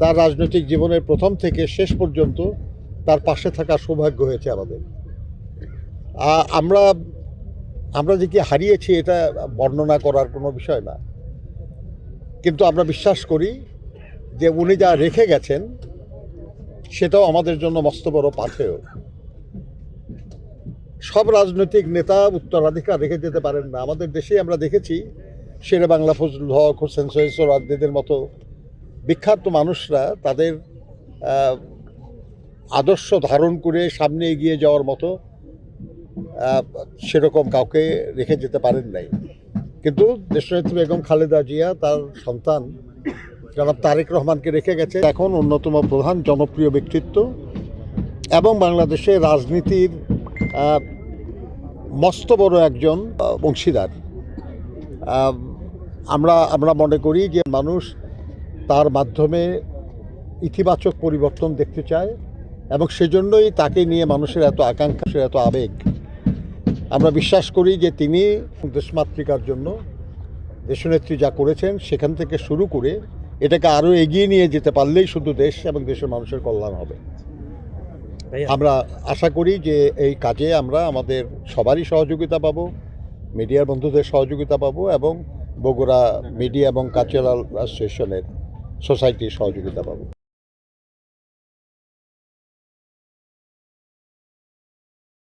তার রাজনৈতিক জীবনের প্রথম থেকে শেষ পর্যন্ত তার পাশে থাকার সৌভাগ্য হয়েছে আমাদের। আমরা আমরা যে কি হারিয়েছি এটা বর্ণনা করার কোনো বিষয় না, কিন্তু আমরা বিশ্বাস করি যে উনি যা রেখে গেছেন সেটাও আমাদের জন্য মস্ত বড় পাথেয়। সব রাজনৈতিক নেতা উত্তরাধিকার রেখে যেতে পারেন না। আমাদের দেশে আমরা দেখেছি শেরে বাংলা ফজলুল হক, হোসেন শহীদ সোহরাওয়ার্দীদের মতো বিখ্যাত মানুষরা তাদের আদর্শ ধারণ করে সামনে এগিয়ে যাওয়ার মতো সেরকম কাউকে রেখে যেতে পারেন নাই। কিন্তু দেশনেত্রী বেগম খালেদা জিয়া তার সন্তান জনাব তারেক রহমানকে রেখে গেছে। এখন অন্যতম প্রধান জনপ্রিয় ব্যক্তিত্ব এবং বাংলাদেশের রাজনীতির মস্ত বড় একজন অংশীদার। আমরা মনে করি যে মানুষ তার মাধ্যমে ইতিবাচক পরিবর্তন দেখতে চায় এবং সেজন্যই তাকে নিয়ে মানুষের এত আকাঙ্ক্ষা, এত আবেগ। আমরা বিশ্বাস করি যে তিনি দেশমাতৃকার জন্য দেশনেত্রী যা করেছেন সেখান থেকে শুরু করে এটাকে আরও এগিয়ে নিয়ে যেতে পারলেই শুধু দেশ এবং দেশের মানুষের কল্যাণ হবে। আমরা আশা করি যে এই কাজে আমরা আমাদের সবারই সহযোগিতা পাবো, মিডিয়ার বন্ধুদের সহযোগিতা পাবো এবং বগুড়া মিডিয়া এবং কালচারাল অ্যাসোসিয়েশনের সোসাইটির সহযোগিতা পাবো।